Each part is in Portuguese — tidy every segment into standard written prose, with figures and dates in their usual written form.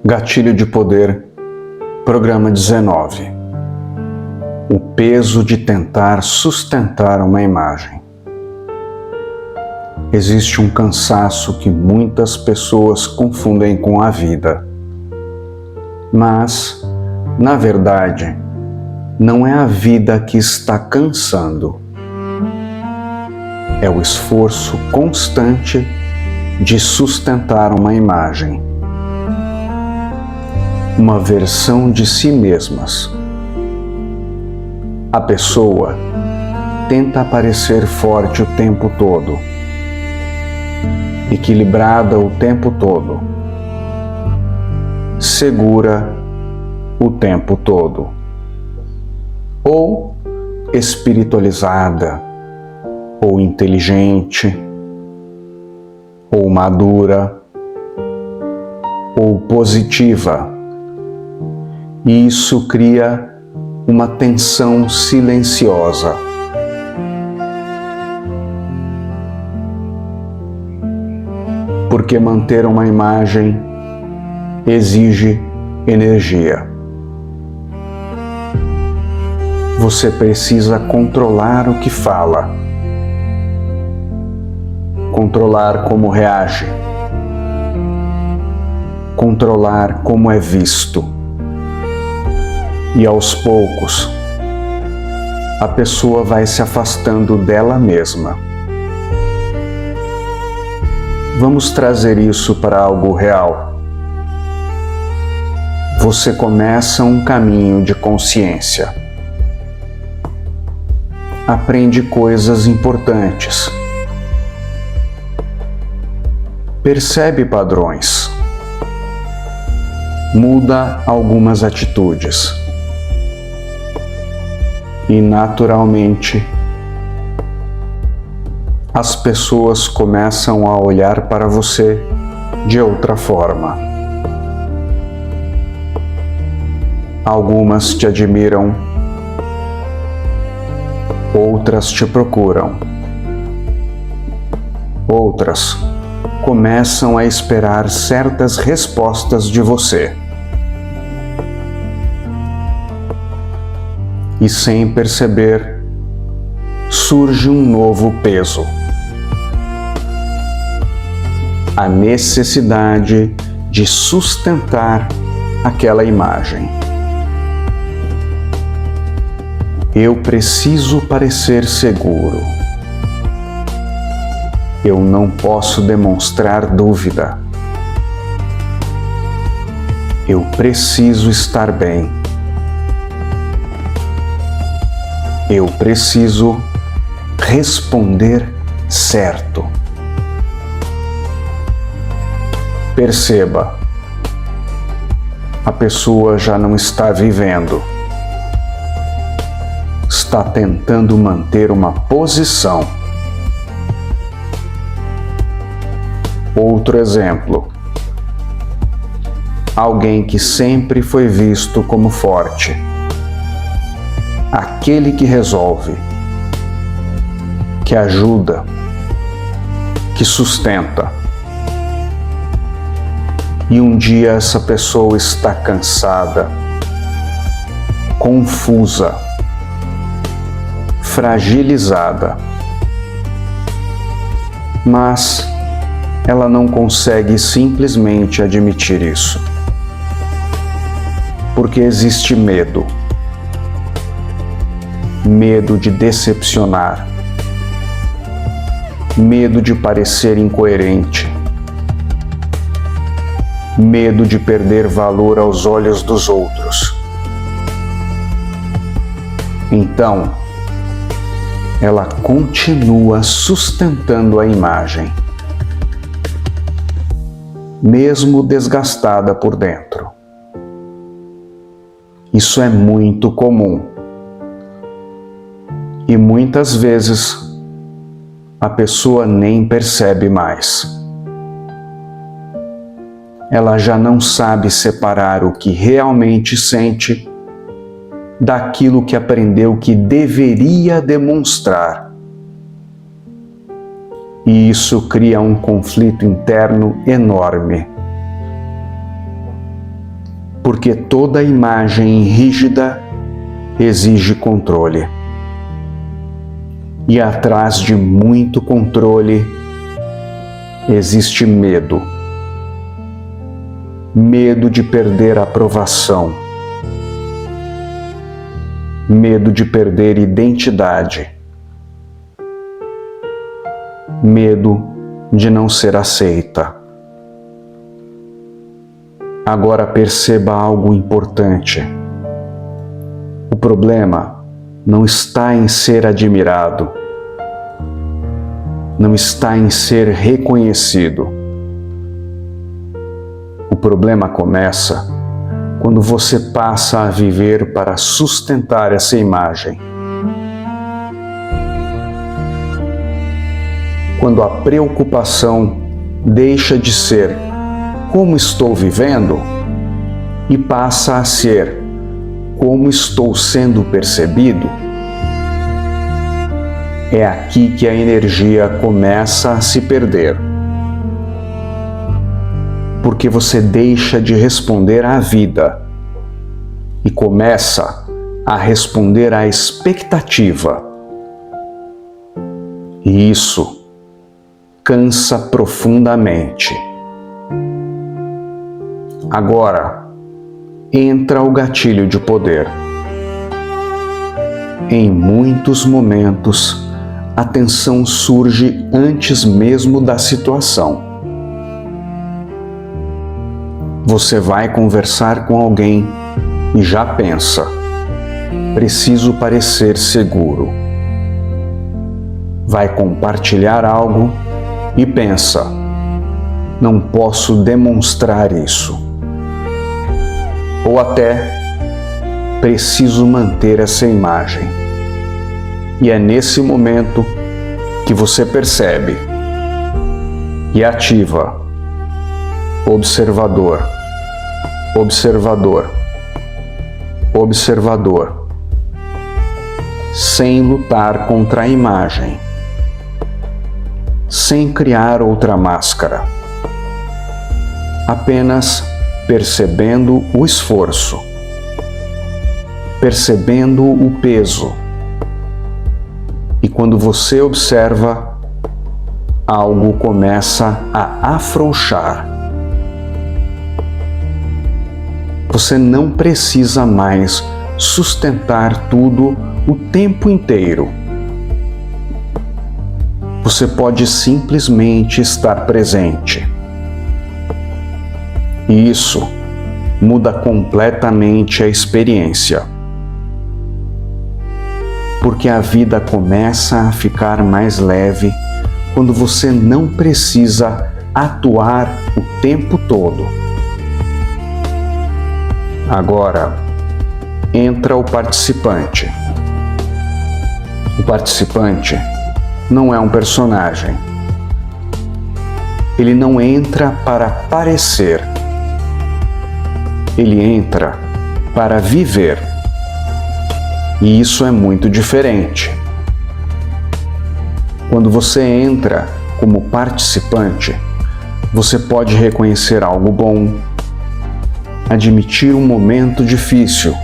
Gatilho de Poder, Programa 19. O peso de tentar sustentar uma imagem. Existe um cansaço que muitas pessoas confundem com a vida. Mas, na verdade, não é a vida que está cansando. É o esforço constante de sustentar uma imagem. Uma versão de si mesmas. A pessoa tenta parecer forte o tempo todo, equilibrada o tempo todo, segura o tempo todo, ou espiritualizada, ou inteligente, ou madura, ou positiva. E isso cria uma tensão silenciosa. Porque manter uma imagem exige energia. Você precisa controlar o que fala, controlar como reage, controlar como é visto. E aos poucos, a pessoa vai se afastando dela mesma. Vamos trazer isso para algo real. Você começa um caminho de consciência. Aprende coisas importantes. Percebe padrões. Muda algumas atitudes. E, naturalmente, as pessoas começam a olhar para você de outra forma. Algumas te admiram, outras te procuram, outras começam a esperar certas respostas de você. E sem perceber, surge um novo peso. A necessidade de sustentar aquela imagem. Eu preciso parecer seguro. Eu não posso demonstrar dúvida. Eu preciso estar bem. Eu preciso responder certo. Perceba, a pessoa já não está vivendo. Está tentando manter uma posição. Outro exemplo. Alguém que sempre foi visto como forte. Aquele que resolve, que ajuda, que sustenta. E um dia essa pessoa está cansada, confusa, fragilizada. Mas ela não consegue simplesmente admitir isso. Porque existe medo. Medo de decepcionar, medo de parecer incoerente, medo de perder valor aos olhos dos outros. Então, ela continua sustentando a imagem, mesmo desgastada por dentro. Isso é muito comum. E muitas vezes a pessoa nem percebe mais. Ela já não sabe separar o que realmente sente daquilo que aprendeu que deveria demonstrar. E isso cria um conflito interno enorme. porque toda imagem rígida exige controle. E atrás de muito controle existe medo. Medo de perder a aprovação. Medo de perder identidade. Medo de não ser aceita. Agora perceba algo importante. O problema não está em ser admirado, não está em ser reconhecido. O problema começa quando você passa a viver para sustentar essa imagem. Quando a preocupação deixa de ser como estou vivendo e passa a ser como estou sendo percebido, é aqui que a energia começa a se perder. Porque você deixa de responder à vida e começa a responder à expectativa. E isso cansa profundamente. Agora, entra o gatilho de poder. Em muitos momentos, a tensão surge antes mesmo da situação. Você vai conversar com alguém e já pensa: preciso parecer seguro. Vai compartilhar algo e pensa: não posso demonstrar isso. Ou até, preciso manter essa imagem. E é nesse momento que você percebe e ativa observador, observador, observador, sem lutar contra a imagem, sem criar outra máscara, apenas percebendo o esforço, percebendo o peso. E quando você observa, algo começa a afrouxar. Você não precisa mais sustentar tudo o tempo inteiro. Você pode simplesmente estar presente. E isso muda completamente a experiência. Porque a vida começa a ficar mais leve quando você não precisa atuar o tempo todo. Agora, entra o participante. O participante não é um personagem. Ele não entra para parecer. Ele entra para viver. E isso é muito diferente. Quando você entra como participante, você pode reconhecer algo bom, admitir um momento difícil,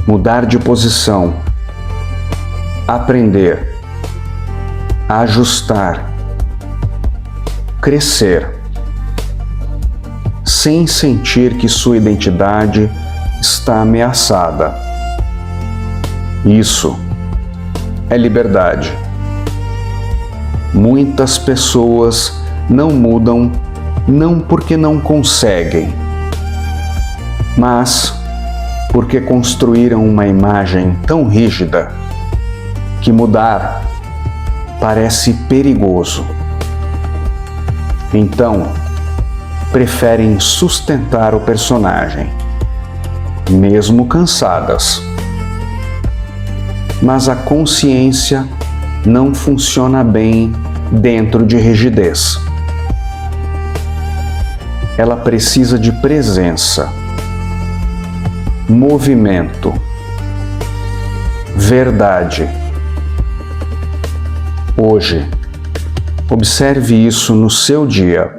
mudar de posição, aprender, ajustar, crescer, sem sentir que sua identidade está ameaçada. Isso é liberdade. Muitas pessoas não mudam não porque não conseguem, mas porque construíram uma imagem tão rígida que mudar parece perigoso. Então, preferem sustentar o personagem, mesmo cansadas. Mas a consciência não funciona bem dentro de rigidez. Ela precisa de presença, movimento, verdade. Hoje, observe isso no seu dia.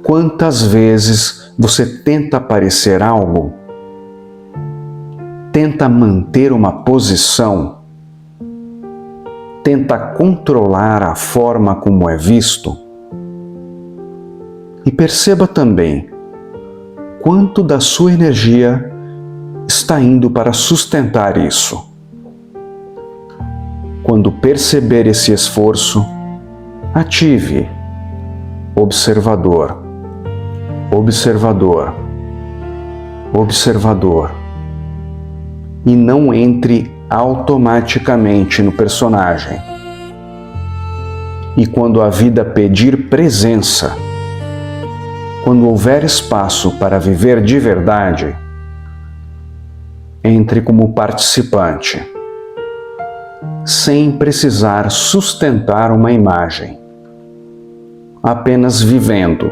Quantas vezes você tenta parecer algo? Tenta manter uma posição? Tenta controlar a forma como é visto? E perceba também quanto da sua energia está indo para sustentar isso. Quando perceber esse esforço, ative observador, observador, observador e não entre automaticamente no personagem. E quando a vida pedir presença, quando houver espaço para viver de verdade, entre como participante, sem precisar sustentar uma imagem, apenas vivendo.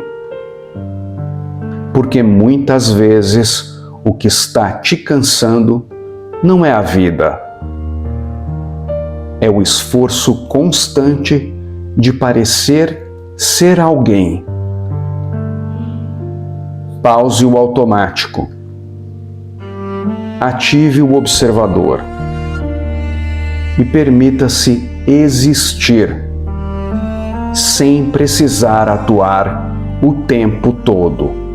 Porque muitas vezes o que está te cansando não é a vida, é o esforço constante de parecer ser alguém. Pause o automático. Ative o observador e permita-se existir, sem precisar atuar o tempo todo.